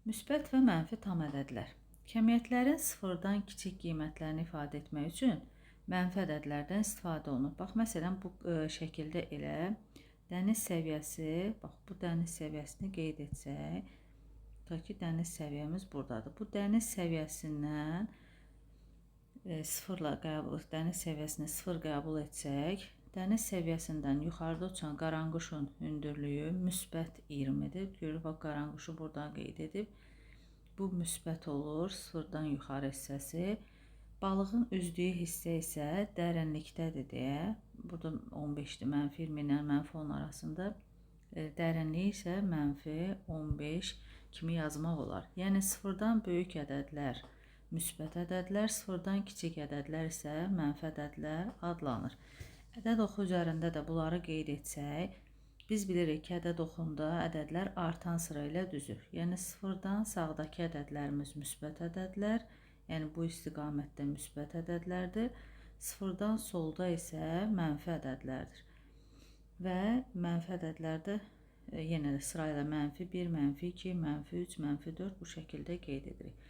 Müsbət və mənfi tam ədədlər. Kəmiyyətlərin sıfırdan kiçik qiymətlərini ifadə etmək üçün mənfi ədədlərdən istifadə olunur. Bax, məsələn, bu şəkildə elə dəniz səviyyəsi, bax, bu dəniz səviyyəsini qeyd etsək, ta ki, dəniz səviyyəmiz buradadır. Bu dəniz səviyyəsindən dəniz səviyyəsini sıfır qəbul etsək, dəniz səviyyəsindən yuxarıda uçan qaranquşun hündürlüyü müsbət 20-dir. Görürük, bax, qaranquşu buradan qeyd edib. Bu müsbət olur, sıfırdan yuxarı hissəsi. Balığın üzdüyü hissə isə dərinlikdədir deyə. Burada 15-dir, mənfi 20 ilə mənfi 10 arasında. Dərinliyi isə mənfi 15 kimi yazmaq olar. Yəni, sıfırdan böyük ədədlər müsbət ədədlər, sıfırdan kiçik ədədlər isə mənfi ədədlər adlanır. Ədəd oxu üzərində də bunları qeyd etsək, biz bilirik ki, ədəd oxunda ədədlər artan sıra ilə düzür. Yəni, sıfırdan sağdakı ədədlərimiz müsbət ədədlər, yəni bu istiqamətdə müsbət ədədlərdir. Sıfırdan solda isə mənfi ədədlərdir. Və mənfi ədədlərdə yenə də sırayla mənfi 1, mənfi 2, mənfi 3, mənfi 4 bu şəkildə qeyd edirik.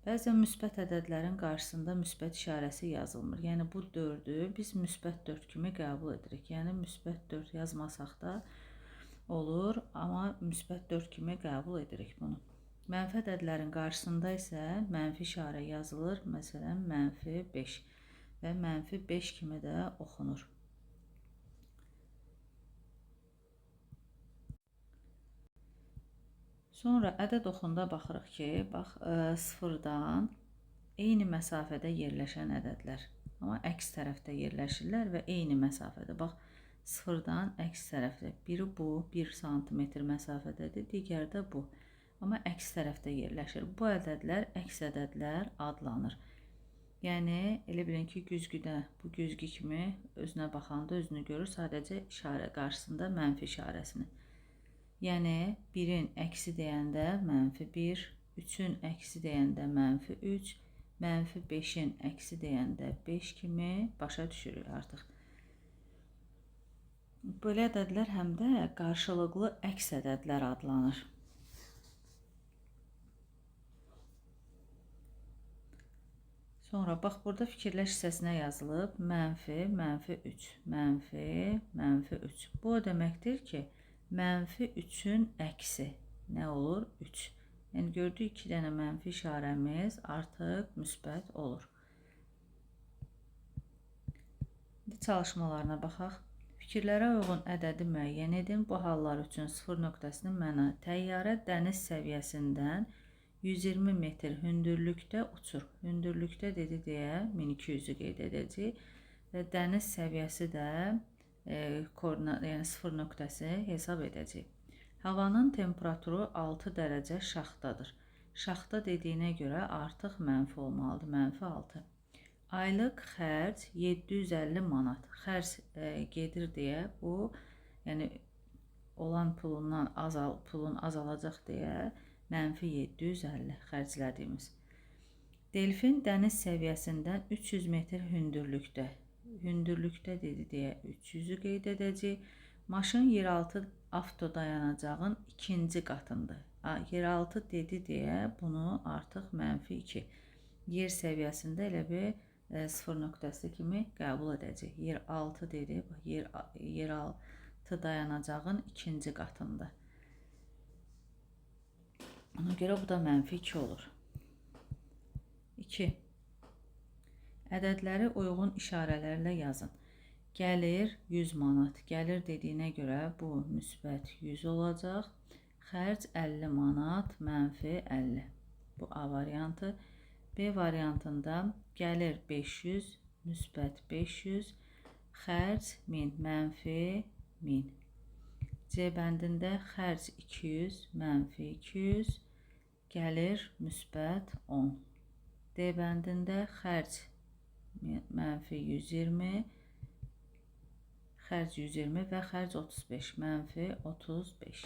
Bəzən müsbət ədədlərin qarşısında müsbət işarəsi yazılmır. Yəni, bu 4-ü biz müsbət 4 kimi qəbul edirik. Yəni, müsbət 4 yazmasaq da olur, amma müsbət 4 kimi qəbul edirik bunu. Mənfi ədədlərin qarşısında isə mənfi işarə yazılır. Məsələn, mənfi 5 və mənfi 5 kimi də oxunur. Sonra ədəd oxunda baxırıq ki, bax, sıfırdan eyni məsafədə yerləşən ədədlər. Amma əks tərəfdə yerləşirlər və eyni məsafədə. Bax, sıfırdan əks tərəfdə. Biri bu, 1 sm məsafədədir, digər də bu. Amma əks tərəfdə yerləşir. Bu ədədlər əks ədədlər adlanır. Yəni, elə bilin ki, güzgüdə, bu güzgü kimi özünə baxanda özünü görür, sadəcə işarə qarşısında mənfi işarəsini. Yəni, 1-in əksi deyəndə mənfi 1, 3-ün əksi deyəndə mənfi 3, mənfi 5-in əksi deyəndə 5 kimi başa düşürük artıq. Belə ədədlər həm də qarşılıqlı əks ədədlər adlanır. Sonra, bax, burada fikirləş hissəsinə yazılıb mənfi, mənfi 3, mənfi, mənfi 3. Bu o deməkdir ki, mənfi 3-ün əksi nə olur? 3. Yəni, gördük 2 dənə mənfi işarəmiz artıq müsbət olur. İndi çalışmalarına baxaq. Fikirlərə uyğun ədədi müəyyən edin. Bu hallar üçün sıfır nöqtəsinin mənə təyyarə dəniz səviyyəsindən 120 metr hündürlükdə uçur. Hündürlükdə dedi deyə 1200-ü qeyd edəcək və dəniz səviyyəsi də yəni sıfır nöqtəsi hesab edəcək. Havanın temperaturu 6 dərəcə şaxtadır. Şaxta dediyinə görə artıq mənfi olmalıdır, mənfi 6. Aylıq xərc 750 manat. Xərc gedir deyə bu, yəni olan pulun azalacaq deyə mənfi 750 xərclədiyimiz. Delfin dəniz səviyyəsindən 300 metr hündürlükdə. Hündürlükdə dedi deyə 300-ü qeyd edəcək. Maşın yeraltı avtodayanacağın ikinci qatında. Yeraltı dedi deyə bunu artıq mənfi 2. Yer səviyyəsində elə bir sıfır nöqtəsi kimi qəbul edəcək. Yeraltı dedi, yeraltı dayanacağın ikinci qatında. Ona görə bu da mənfi 2 olur. 2. Ədədləri uyğun işarələrlə yazın. Gəlir 100 manat. Gəlir dediyinə görə bu müsbət 100 olacaq. Xərc 50 manat, mənfi 50. Bu A variantı. B variantında gəlir 500, müsbət 500. Xərc 1000, mənfi 1000. C bəndində xərc 200, mənfi 200, gəlir müsbət 10. D bəndində xərc mənfi 120, xərc 120 və xərc 35, mənfi 35.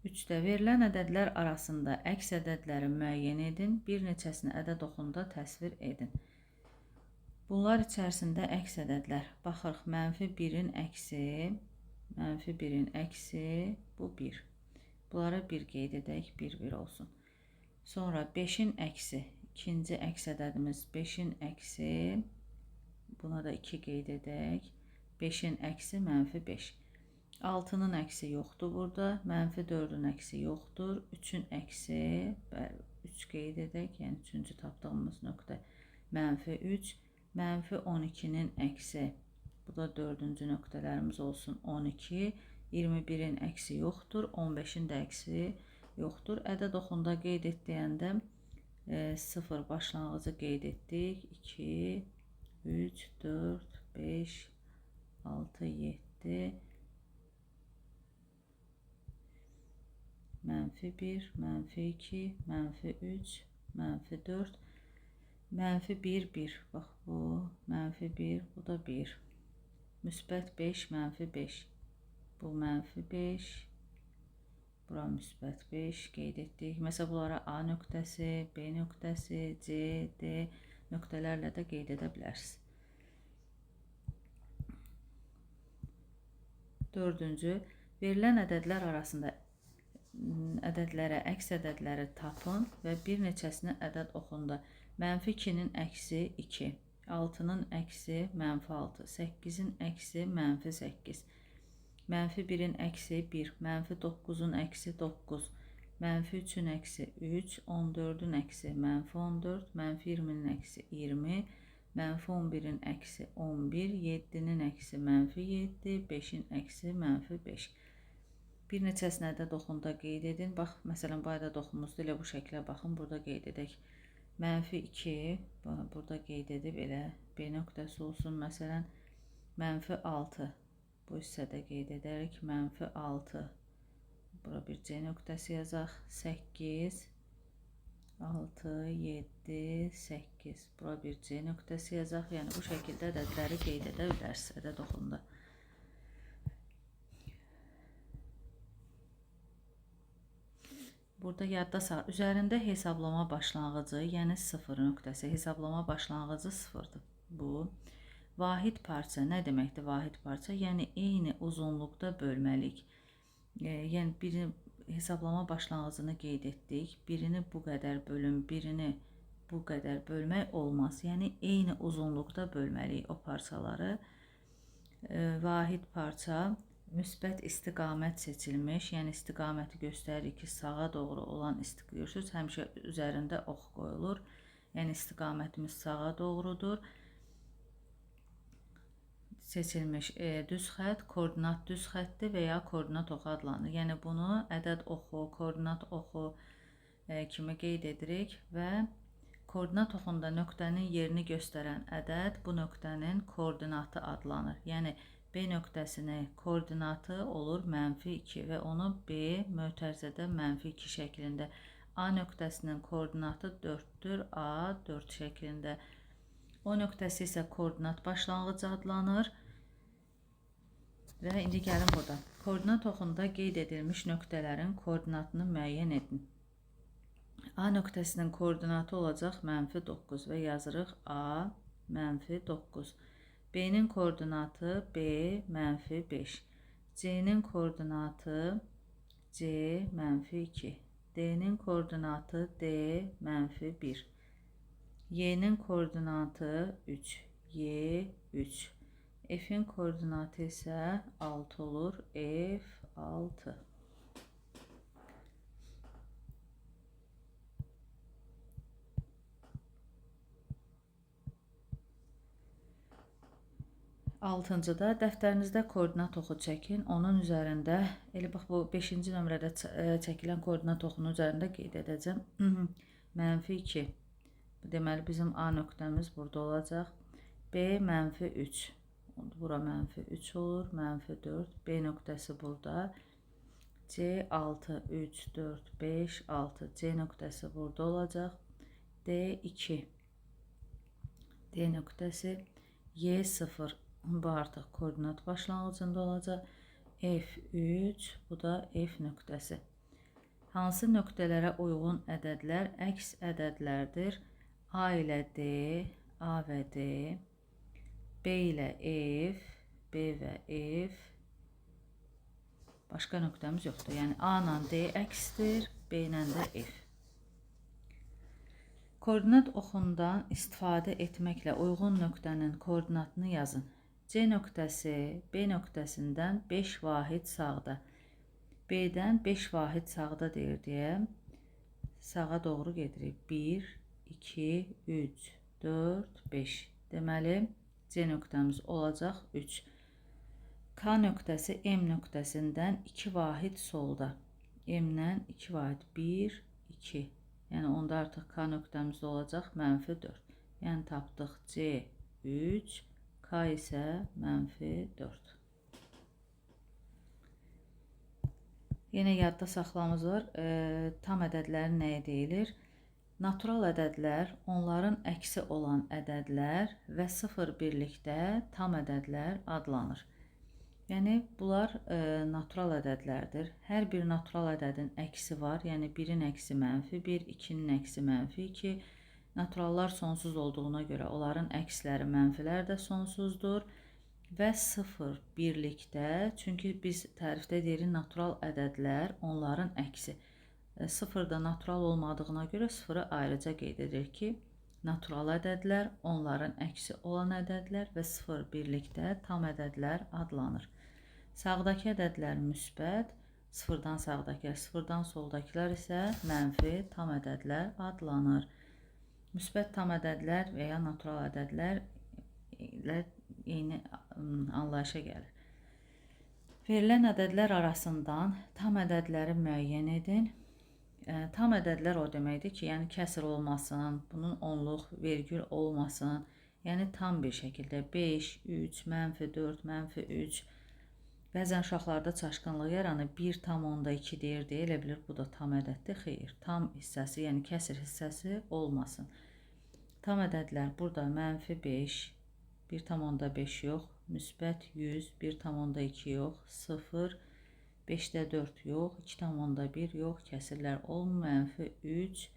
3-də verilən ədədlər arasında əks ədədləri müəyyən edin, bir neçəsini ədəd oxunda təsvir edin. Bunlar içərisində əks ədədlər. Baxırıq, mənfi 1-in əksi, mənfi 1-in əksi, bu 1. Bunlara 1 qeyd edək, 1 olsun. Sonra 5-in əksi, ikinci əks ədədimiz 5-in əksi, buna da 2 qeyd edək. 5-in əksi -5. 6-nın əksi yoxdur burada, -4-ün əksi yoxdur. 3-ün əksi, 3 qeyd edək, yəni 3-cü tapdığımız nöqtə -3. -12-nin əksi, bu da 4-cü nöqtələrimiz olsun 12. 21-in əksi yoxdur, 15-in də əksi yoxdur. Ədəd oxunda qeyd et deyəndə 0 başlanğıcı qeyd etdik. 2, 3, 4, 5, 6, 7, -1, -2, -3, -4, -1, 1. Bax bu, -1, bu da 1. Müsbət 5, -5. Bu -5. Bura müsbət 5 qeyd etdik. Məsələn, bunlara A nöqtəsi, B nöqtəsi, C, D nöqtələrlə də qeyd edə bilərsiniz. 4-cü, verilən ədədlər arasında ədədlərə, əks ədədləri tapın və bir neçəsini ədəd oxunda. -2-nin əksi 2, 6-nın əksi -6, 8-in əksi -8. -1-in əksi 1, -9-un əksi 9, -3-ün əksi 3, 14-ün əksi -14, -20-nin əksi 20, -11-in əksi 11, 7-nin əksi -7, 5-in əksi -5. Bir neçəsini ədəd oxunda qeyd edin. Bax, məsələn, bu ədəd oxumuzda elə bu şəklə baxın, burada qeyd edək. -2, burada qeyd edib elə B nöqtəsi olsun, məsələn, -6. Bu hissədə qeyd edərək -6. Bura bir C nöqtəsi yazaq. 8, 6, 7, 8. Bura bir C nöqtəsi yazaq. Yəni bu şəkildə ədədləri qeyd edə bilərsiniz ədəd oxunda. Burada yadda sal. Üzərində hesablama başlanğıcı, yəni 0 nöqtəsi. Hesablama başlanğıcı 0'dır. Bu. Vahid parça nə deməkdir vahid parça? Yəni eyni uzunluqda bölməlik. Yəni birini hesablama başlanğıcını qeyd etdik. Birini bu qədər bölüm, birini bu qədər bölmək olmaz. Yəni eyni uzunluqda bölməliyik o parçaları. Vahid parça müsbət istiqamət seçilmiş. Yəni istiqaməti göstərir ki, sağa doğru olan görsünüz, həmişə üzərində ox qoyulur. Yəni istiqamətimiz sağa doğrudur. Seçilmiş düz xətt, koordinat düz xəttdir və ya koordinat oxu adlanır. Yəni bunu ədəd oxu, koordinat oxu kimi qeyd edirik və koordinat oxunda nöqtənin yerini göstərən ədəd bu nöqtənin koordinatı adlanır. Yəni B nöqtəsinin koordinatı olur -2 və onu B mötərizədə -2 şəklində. A nöqtəsinin koordinatı 4-dür, A 4 şəklində. O nöqtəsi isə koordinat başlanğıcı adlanır. Və indi gəlin burada. Koordinat oxunda qeyd edilmiş nöqtələrin koordinatını müəyyən edin. A nöqtəsinin koordinatı olacaq -9 və yazırıq A -9. B-nin koordinatı B -5. C-nin koordinatı C -2. D-nin koordinatı D -1. Y-nin koordinatı 3, Y 3. F-in koordinatı isə 6 olur, F 6. Altıncıda dəftərinizdə koordinat oxu çəkin. Onun üzərində, elə bax bu 5-ci nömrədə çəkilən koordinat oxunun üzərində qeyd edəcəm. -2. Deməli bizim A nöqtəmiz burada olacaq. B -3. Bura -3 olur. -4. B nöqtəsi burada. C 6, 3, 4, 5, 6. C nöqtəsi burada olacaq. D 2. D nöqtəsi. Y 0. Bu artıq koordinat başlanğıcında olacaq. F 3. Bu da F nöqtəsi. Hansı nöqtələrə uyğun ədədlər əks ədədlərdir? A ilə D, A və D, B ilə F, B və F, Başqa nöqtəmiz yoxdur. Yəni A ilə D əksdir, B ilə də F. Koordinat oxundan istifadə etməklə uyğun nöqtənin koordinatını yazın. C nöqtəsi B nöqtəsindən 5 vahid sağda. B-dən 5 vahid sağda deyir deyə sağa doğru gedirik. 1, 2, 3, 4, 5. Deməli, C nöqtəmiz olacaq 3. K nöqtəsi M nöqtəsindən 2 vahid solda. M-dən 2 vahid 1, 2. Yəni onda artıq K nöqtəmiz olacaq -4. Yəni tapdıq C 3, K isə -4. Yenə yadda saxlamızır. Tam ədədlər nəyə deyilir? Natural ədədlər, onların əksi olan ədədlər və 0 birlikdə tam ədədlər adlanır. Yəni bunlar natural ədədlərdir. Hər bir natural ədədin əksi var. Yəni 1-in əksi -1, 2-nin əksi -2. Naturallar sonsuz olduğuna görə onların əksləri mənfilər də sonsuzdur. Və 0 birlikdə, çünki biz tərifdə deyirik natural ədədlər, onların əksi. 0 da natural olmadığına görə 0-ı ayrıca qeyd edirik ki, natural ədədlər, onların əksi olan ədədlər və 0 birlikdə tam ədədlər adlanır. Sağdakı ədədlər müsbət, 0-dan sağdakılar, 0-dan soldakılar isə mənfi tam ədədlər adlanır. Müsbət tam ədədlər və ya natural ədədlər eyni anlayışa gəlir. Verilən ədədlər arasından tam ədədləri müəyyən edin. Tam ədədlər o deməkdir ki, yəni kəsr olmasın, bunun onluq, vergül olmasın, yəni tam bir şəkildə 5, 3, -4, -3. Bəzən uşaqlarda çaşqınlıq yaranır, 1,2 deyir deyə elə bilir bu da tam ədəddir. Xeyr, tam hissəsi, yəni kəsr hissəsi olmasın. Tam ədədlər burada -5, 1,5 yox, müsbət 100, 1,2 yox, 0, 5-də 4 yox, 2,1 yox, kəsirlər olmur, -3,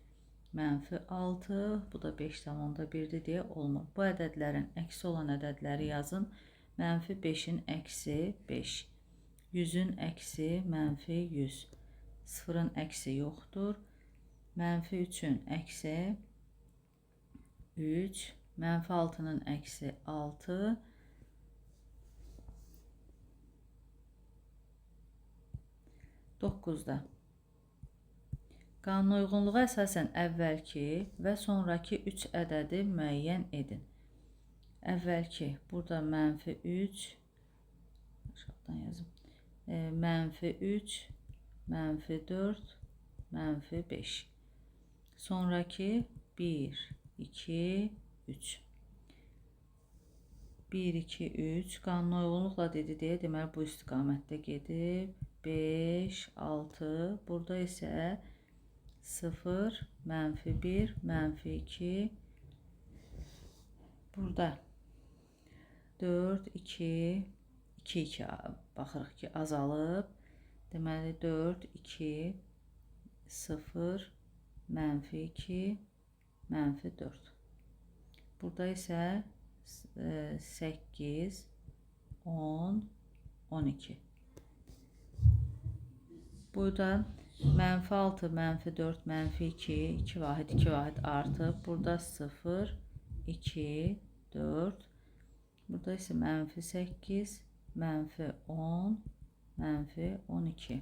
-6, bu da 5,1-dir deyə olmur. Bu ədədlərin əksi olan ədədləri yazın. -5-in əksi 5, 100-ün əksi -100, 0-ın əksi yoxdur, -3-ün əksi 3, -6-nın əksi 6, 9-da. Qanuna uyğunluğa əsasən əvvəlki və sonraki 3 ədədi müəyyən edin. Əvvəlki, burada -3, aşağıdan yazım, -3, -4, -5. Sonraki 1, 2, 3. 1, 2, 3. Qanuna uyğunluqla dedi deyə deməli bu istiqamətdə gedib. 5, 6. Burada isə 0, -1, -2. Burada 4, 2, 2 baxırıq ki azalıb. Deməli 4, 2, 0, -2, -4. Burada isə 8, 10, 12. Burada -6, -4, -2, 2 vahid, 2 vahid artıb. Burada 0, 2, 4. Burada isə -8, -10, -12.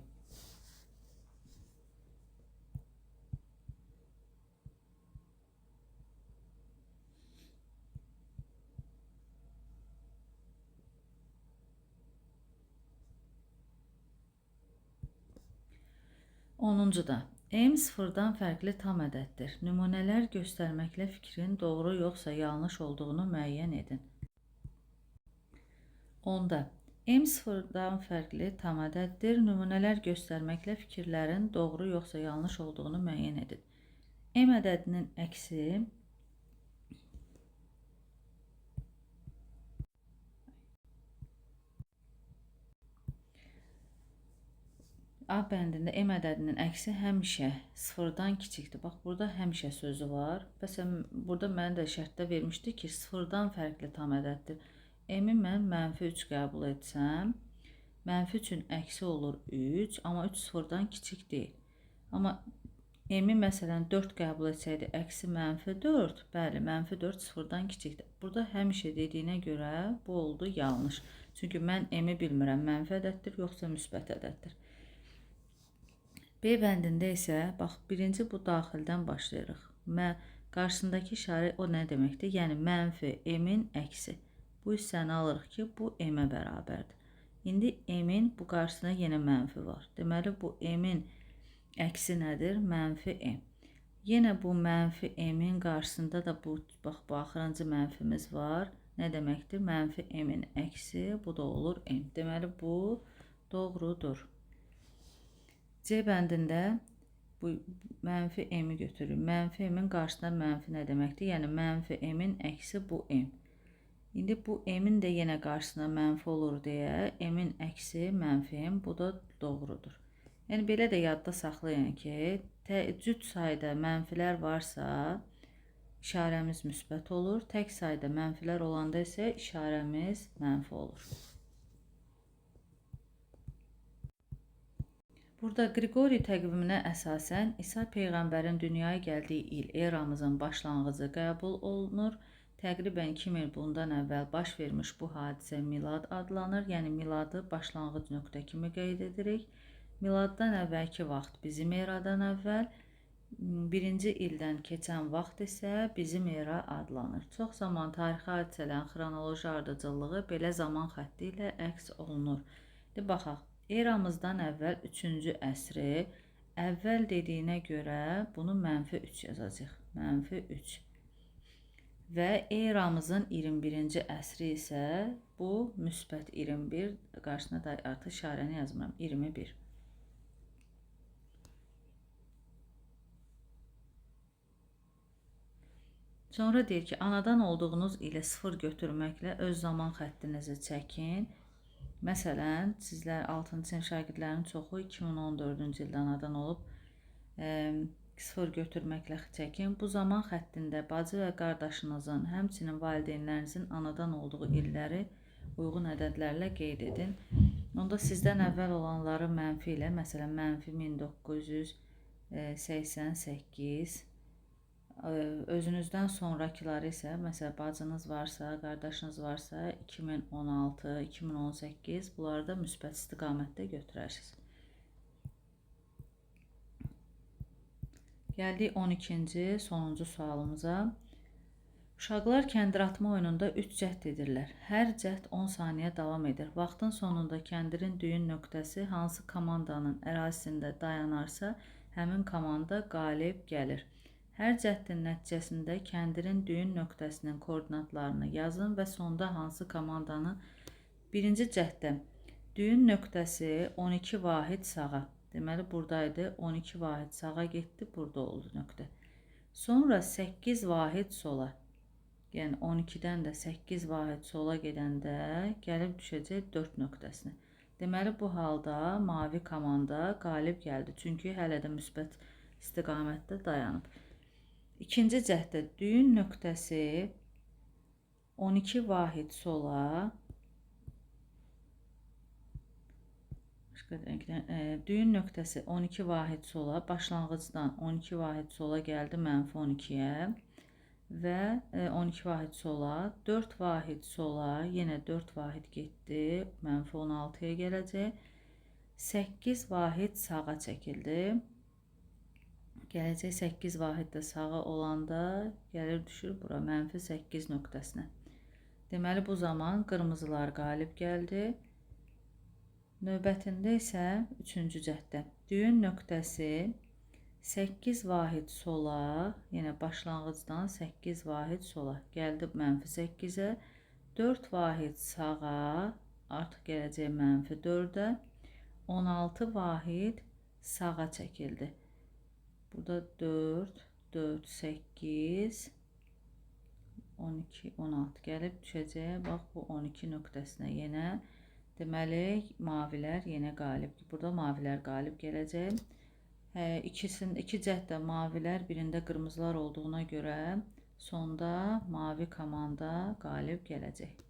Onuncuda. M sıfırdan fərqli tam ədəddir. Nümunələr göstərməklə fikrin doğru yoxsa yanlış olduğunu müəyyən edin. 10-da. M sıfırdan fərqli tam ədəddir. Nümunələr göstərməklə fikirlərin doğru yoxsa yanlış olduğunu müəyyən edin. M ədədinin əksi A bəndində M ədədinin əksi həmişə sıfırdan kiçikdir. Bax, burada həmişə sözü var. Məsələn, burada mənə də şərtdə vermişdi ki, sıfırdan fərqli tam ədəddir. M-i mən -3 qəbul etsəm, Mənfi üçün əksi olur 3, amma 3 sıfırdan kiçik deyil. Amma m-i məsələn 4 qəbul etsəydi, əksi mənfi 4, bəli, mənfi 4 sıfırdan kiçikdir. Burada həmişə dediyinə görə bu oldu yanlış. Çünki mən m-i bilmirəm, mənfi ədəddir, yoxsa müsbət ədəddir. B bəndində isə, bax, birinci bu daxildən başlayırıq. Qarşısındakı işarə o nə deməkdir? Yəni, mənfi m-in əksi. Bu hissəni alırıq ki, bu m-ə bərabərdir. İndi m-in bu qarşısına yenə mənfi var. Deməli, bu m-in əksi nədir? Mənfi m. Yenə bu mənfi m-in qarşısında da bu, bax, bu axırıncı mənfimiz var. Nə deməkdir? Mənfi m-in əksi, bu da olur m. Deməli, bu doğrudur. C bəndində bu mənfi m-i götürür. Mənfi m-in qarşısında mənfi nə deməkdir? Yəni, mənfi m-in əksi bu m. İndi bu m-in də yenə qarşısına mənfi olur deyə, m-in əksi mənfi m, bu da doğrudur. Yəni, belə də yadda saxlayın ki, cüt sayda mənfilər varsa, işarəmiz müsbət olur. Tək sayda mənfilər olanda isə işarəmiz mənfi olur. Burada Qriqori təqviminə əsasən İsa Peyğəmbərin dünyaya gəldiyi il eramızın başlanğıcı qəbul olunur. Təqribən 2000 il bundan əvvəl baş vermiş bu hadisə milad adlanır. Yəni, miladı başlanğıc nöqtə kimi qeyd edirik. Miladdan əvvəlki vaxt bizim eradan əvvəl, birinci ildən keçən vaxt isə bizim era adlanır. Çox zaman tarixi hadisələrin xronoloji ardıcıllığı belə zaman xətti ilə əks olunur. Baxaq. Eramızdan əvvəl 3-cü əsri, əvvəl dediyinə görə bunu mənfi 3 yazacaq. Mənfi 3. Və eramızın 21-ci əsri isə bu müsbət 21, qarşısına da artıq işarəni yazmıram, 21. Sonra deyir ki, anadan olduğunuz ilə 0 götürməklə öz zaman xəttinizi çəkin. Məsələn, sizlər 6-cı sinif şagirdlərinin çoxu 2014-cü ildə anadan olub, 0 götürməklə çəkin. Bu zaman xəttində bacı və qardaşınızın, həmçinin valideynlərinizin anadan olduğu illəri uyğun ədədlərlə qeyd edin. Onda sizdən əvvəl olanları mənfi ilə, məsələn, mənfi 1988, özünüzdən sonrakiləri isə, məsələn, bacınız varsa, qardaşınız varsa 2016, 2018, bunları da müsbət istiqamətdə götürərsiniz. Gəldik 12-ci, sonuncu sualımıza. Uşaqlar kəndiratma oyununda 3 cəhd edirlər. Hər cəhd 10 saniyə davam edir. Vaxtın sonunda kəndirin düyün nöqtəsi hansı komandanın ərazisində dayanarsa, həmin komanda qalib gəlir. Hər cəhdin nəticəsində kəndirin düyün nöqtəsinin koordinatlarını yazın və sonda hansı komandanı birinci cəhddə düyün nöqtəsi 12 vahid sağa. Deməli, buradaydı, 12 vahid sağa getdi, burada oldu nöqtə. Sonra 8 vahid sola. Yəni, 12-dən də 8 vahid sola gedəndə gəlib düşəcək 4 nöqtəsinə. Deməli, bu halda mavi komanda qalib gəldi. Çünki hələ də müsbət istiqamətdə dayanıb. İkinci cəhddə düyün nöqtəsi 12 vahid sola, düyün nöqtəsi 12 vahid sola, başlanğıcdan 12 vahid sola gəldi mənfi 12-yə və 12 vahid sola, 4 vahid sola, yenə 4 vahid getdi, mənfi 16-ya gələcək, 8 vahid sağa çəkildi. Gələcək 8 vahid də sağa olanda gəlir düşür bura mənfi 8 nöqtəsinə. Deməli, bu zaman qırmızılar qalib gəldi. Növbətində isə 3-cü cəhddə düyün nöqtəsi 8 vahid sola, yenə başlanğıcdan 8 vahid sola gəldi mənfi 8-ə, 4 vahid sağa, artıq gələcək mənfi 4-ə, 16 vahid sağa çəkildi. Burada 4, 4, 8, 12, 16 gəlib düşəcək. Bax, bu 12 nöqtəsinə yenə. Deməli, mavilər yenə qalib. Burada mavilər qalib gələcək. İki cəhddə mavilər, birində qırmızılar olduğuna görə sonda mavi komanda qalib gələcək.